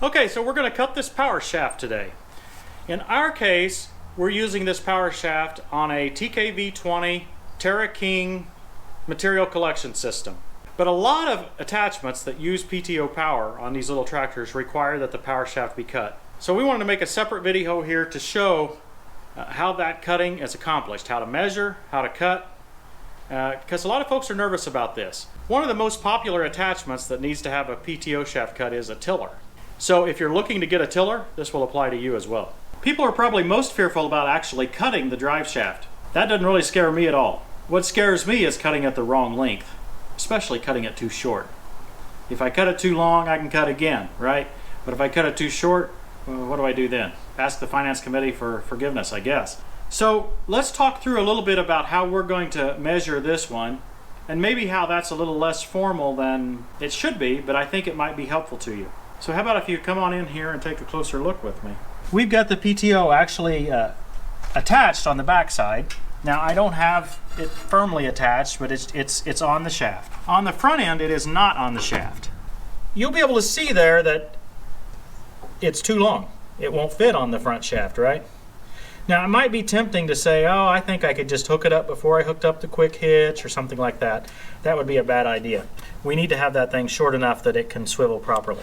Okay, so we're going to cut this power shaft today. In our case, we're using this power shaft on a TKV20 Terra King material collection system. But a lot of attachments that use PTO power on these little tractors require that the power shaft be cut. So we wanted to make a separate video here to show how that cutting is accomplished, how to measure, how to cut, because a lot of folks are nervous about this. One of the most popular attachments that needs to have a PTO shaft cut is a tiller. So if you're looking to get a tiller, this will apply to you as well. People are probably most fearful about actually cutting the drive shaft. That doesn't really scare me at all. What scares me is cutting it the wrong length, especially cutting it too short. If I cut it too long, I can cut again, right? But if I cut it too short, well, what do I do then? Ask the finance committee for forgiveness, I guess. So let's talk through a little bit about how we're going to measure this one, and maybe how that's a little less formal than it should be, but I think it might be helpful to you. So how about if you come on in here and take a closer look with me. We've got the PTO actually attached on the back side. Now I don't have it firmly attached, but it's on the shaft. On the front end, it is not on the shaft. You'll be able to see there that it's too long. It won't fit on the front shaft, right? Now it might be tempting to say, oh, I think I could just hook it up before I hooked up the quick hitch or something like that. That would be a bad idea. We need to have that thing short enough that it can swivel properly.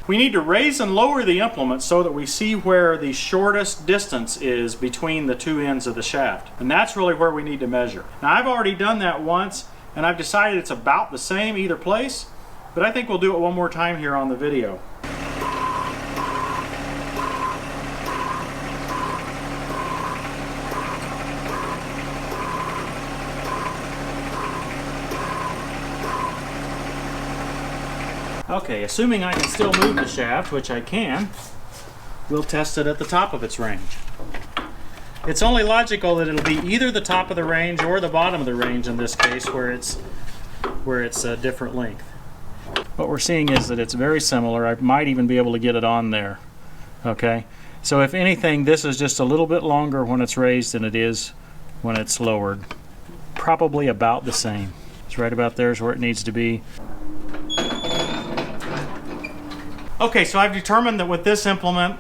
We need to raise and lower the implement so that we see where the shortest distance is between the two ends of the shaft. And that's really where we need to measure. Now I've already done that once and I've decided it's about the same either place, but I think we'll do it one more time here on the video. Okay, assuming I can still move the shaft, which I can, we'll test it at the top of its range. It's only logical that it'll be either the top of the range or the bottom of the range in this case, where it's a different length. What we're seeing is that it's very similar. I might even be able to get it on there. Okay, so if anything, this is just a little bit longer when it's raised than it is when it's lowered. Probably about the same. It's right about there is where it needs to be. Okay, so I've determined that with this implement,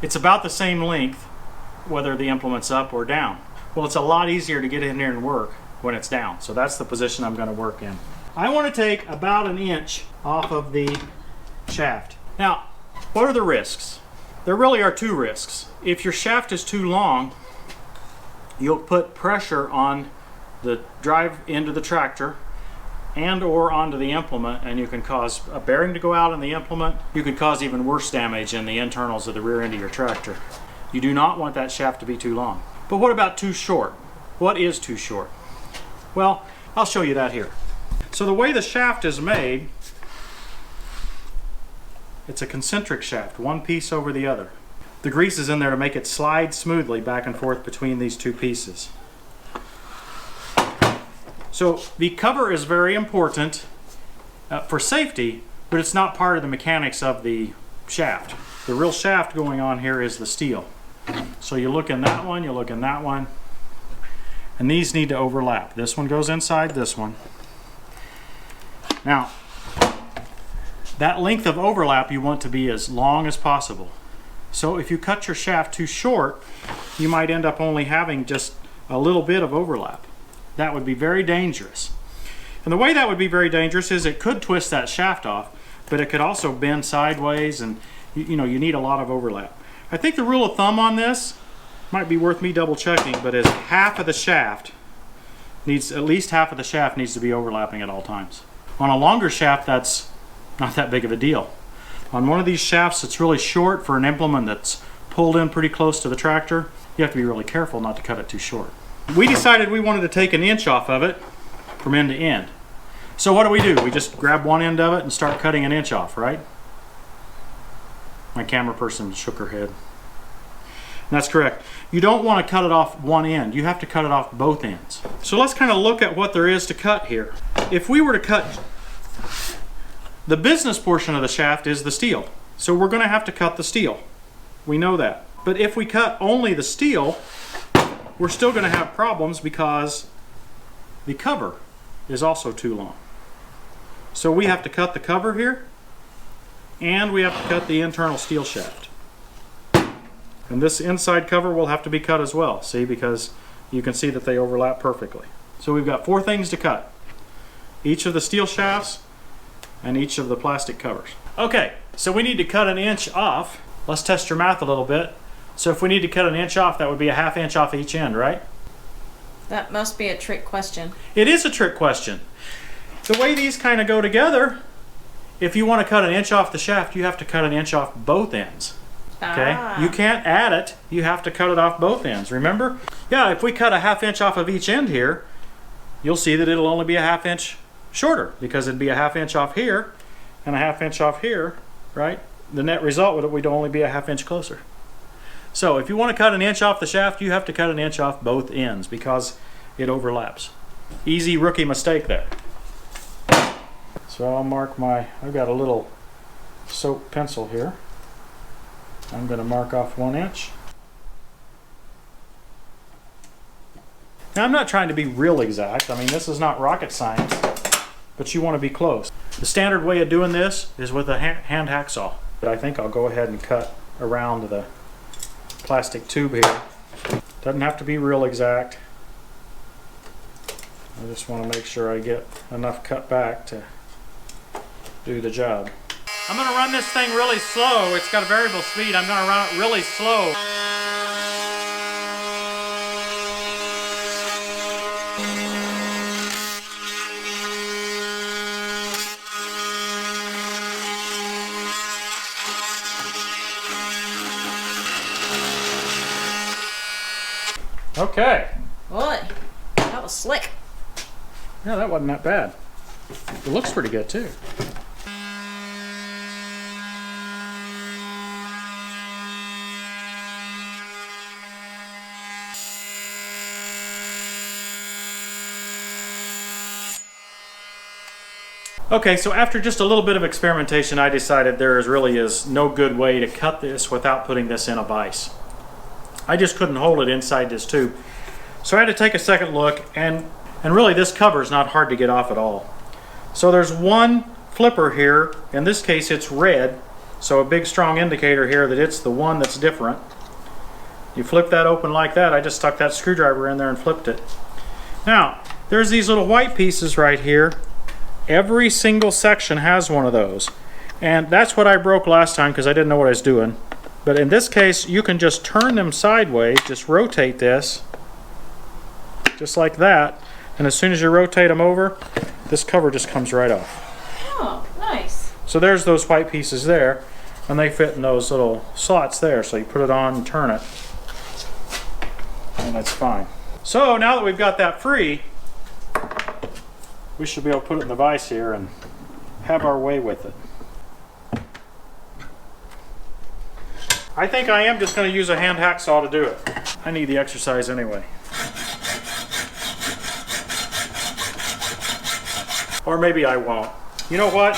it's about the same length, whether the implement's up or down. Well, it's a lot easier to get in here and work when it's down, so that's the position I'm going to work in. I want to take about an inch off of the shaft. Now, what are the risks? There really are two risks. If your shaft is too long, you'll put pressure on the drive end of the tractor and or onto the implement, and you can cause a bearing to go out in the implement. You could cause even worse damage in the internals of the rear end of your tractor. You do not want that shaft to be too long. But what about too short? What is too short? Well, I'll show you that here. So the way the shaft is made, it's a concentric shaft, one piece over the other. The grease is in there to make it slide smoothly back and forth between these two pieces. So the cover is very important for safety, but it's not part of the mechanics of the shaft. The real shaft going on here is the steel. So you look in that one, you look in that one, and these need to overlap. This one goes inside this one. Now, that length of overlap you want to be as long as possible. So if you cut your shaft too short, you might end up only having just a little bit of overlap. That would be very dangerous. And the way that would be very dangerous is it could twist that shaft off, but it could also bend sideways, and you need a lot of overlap. I think the rule of thumb on this might be worth me double checking, but is half of the shaft needs, at least half of the shaft needs to be overlapping at all times. On a longer shaft, that's not that big of a deal. On one of these shafts that's really short for an implement that's pulled in pretty close to the tractor, you have to be really careful not to cut it too short. We decided we wanted to take an inch off of it from end to end. So what do? We just grab one end of it and start cutting an inch off, right? My camera person shook her head. And that's correct. You don't want to cut it off one end. You have to cut it off both ends. So let's kind of look at what there is to cut here. If we were to cut, the business portion of the shaft is the steel. So we're going to have to cut the steel. We know that. But if we cut only the steel, we're still going to have problems because the cover is also too long. So we have to cut the cover here and we have to cut the internal steel shaft. And this inside cover will have to be cut as well, see, because you can see that they overlap perfectly. So we've got 4 things to cut. Each of the steel shafts and each of the plastic covers. Okay, so we need to cut 1 inch off. Let's test your math a little bit. So if we need to cut 1 inch off, that would be 1/2 inch off each end, right? That must be a trick question. It is a trick question. The way these kind of go together, if you want to cut 1 inch off the shaft, you have to cut 1 inch off both ends. Okay? You can't add it, you have to cut it off both ends, remember? Yeah, if we cut 1/2 inch off of each end here, you'll see that it'll only be 1/2 inch shorter, because it'd be 1/2 inch off here and 1/2 inch off here, right? The net result would only be 1/2 inch closer. So if you want to cut 1 inch off the shaft, you have to cut 1 inch off both ends because it overlaps. Easy rookie mistake there. So I'll mark I've got a little soap pencil here. I'm going to mark off 1 inch. Now I'm not trying to be real exact. I mean, this is not rocket science, but you want to be close. The standard way of doing this is with a hand hacksaw. But I think I'll go ahead and cut around the plastic tube here. Doesn't have to be real exact. I just want to make sure I get enough cut back to do the job. I'm going to run this thing really slow. It's got a variable speed. I'm going to run it really slow. Okay. Boy, that was slick. Yeah, that wasn't that bad. It looks pretty good too. Okay, so after just a little bit of experimentation, I decided there really is no good way to cut this without putting this in a vise. I just couldn't hold it inside this tube. So I had to take a second look, and really this cover is not hard to get off at all. So there's one flipper here. In this case it's red, so a big strong indicator here that it's the one that's different. You flip that open like that. I just stuck that screwdriver in there and flipped it. Now, there's these little white pieces right here. Every single section has one of those. And that's what I broke last time because I didn't know what I was doing. But in this case, you can just turn them sideways, just rotate this, just like that. And as soon as you rotate them over, this cover just comes right off. Oh, nice. So there's those white pieces there, and they fit in those little slots there. So you put it on and turn it, and that's fine. So now that we've got that free, we should be able to put it in the vise here and have our way with it. I think I am just going to use a hand hacksaw to do it. I need the exercise anyway. Or maybe I won't. You know what?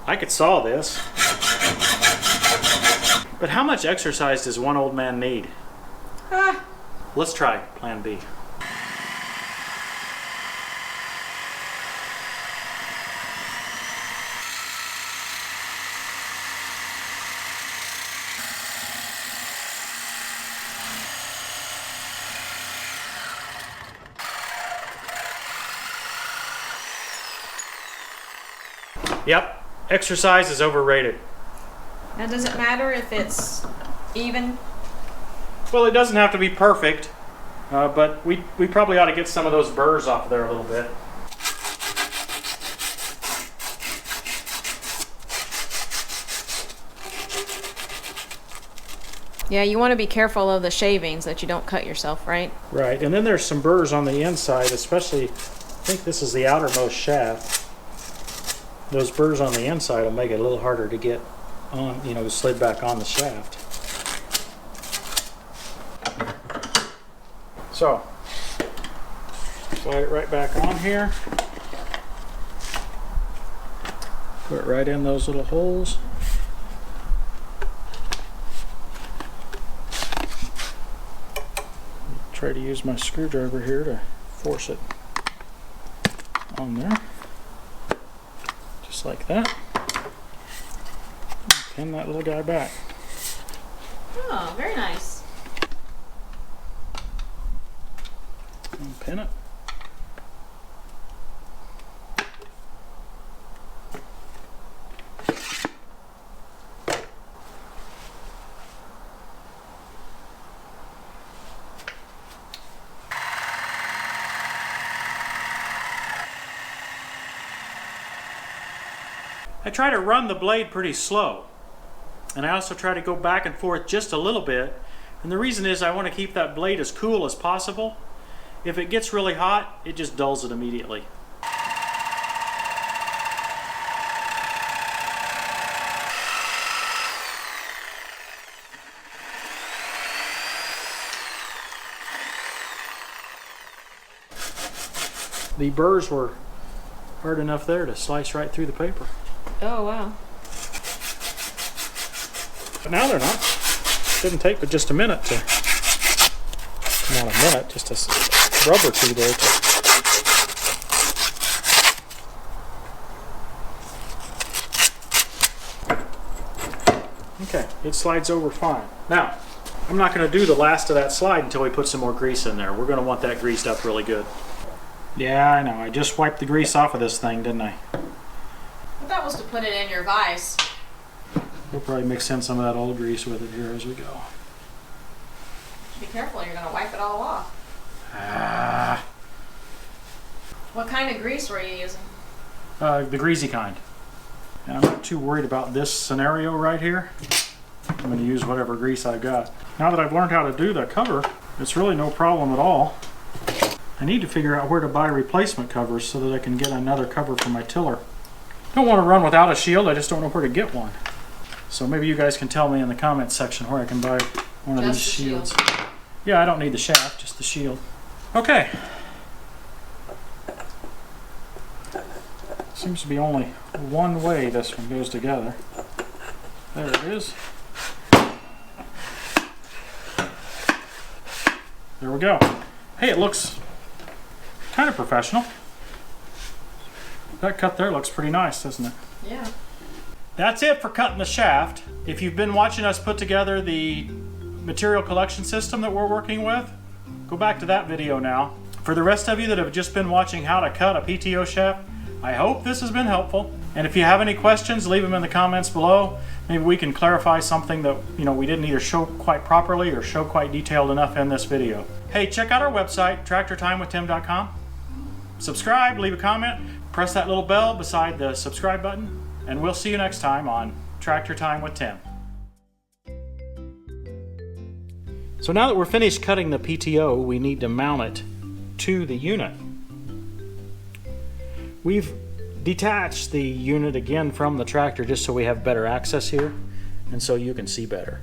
I could saw this. But how much exercise does one old man need? Let's try plan B. Yep, exercise is overrated. Now, does it matter if it's even? Well, it doesn't have to be perfect, but we probably ought to get some of those burrs off of there a little bit. Yeah, you want to be careful of the shavings that you don't cut yourself, right? Right, and then there's some burrs on the inside, especially, I think this is the outermost shaft. Those burrs on the inside will make it a little harder to get on, you know, slid back on the shaft. So, slide it right back on here. Put it right in those little holes. Try to use my screwdriver here to force it on there. Just like that. pin that little guy back. Oh, very nice. And pin it. I try to run the blade pretty slow, and I also try to go back and forth just a little bit, and the reason is I want to keep that blade as cool as possible. If it gets really hot, it just dulls it immediately. The burrs were hard enough there to slice right through the paper. Oh, wow. But now they're not. Didn't take but just a minute to, not a minute, just a rub or two there to. Okay, it slides over fine. Now, I'm not going to do the last of that slide until we put some more grease in there. We're going to want that greased up really good. Yeah, I know. I just wiped the grease off of this thing, didn't I? But that was to put it in your vise. We'll probably mix in some of that old grease with it here as we go. Be careful, you're going to wipe it all off. Ah. What kind of grease were you using? The greasy kind. And I'm not too worried about this scenario right here. I'm going to use whatever grease I've got. Now that I've learned how to do the cover, it's really no problem at all. I need to figure out where to buy replacement covers so that I can get another cover for my tiller. Don't want to run without a shield, I just don't know where to get one. So maybe you guys can tell me in the comments section where I can buy one of these shields. Yeah, I don't need the shaft, just the shield. Okay. Seems to be only one way this one goes together. There it is. There we go. Hey, it looks kind of professional. That cut there looks pretty nice, doesn't it? Yeah. That's it for cutting the shaft. If you've been watching us put together the material collection system that we're working with, go back to that video now. For the rest of you that have just been watching how to cut a PTO shaft, I hope this has been helpful. And if you have any questions, leave them in the comments below. Maybe we can clarify something that we didn't either show quite properly or show quite detailed enough in this video. Hey, check out our website, tractortimewithtim.com. Subscribe, leave a comment, press that little bell beside the subscribe button, and we'll see you next time on Tractor Time with Tim. So now that we're finished cutting the PTO, we need to mount it to the unit. We've detached the unit again from the tractor just so we have better access here and so you can see better.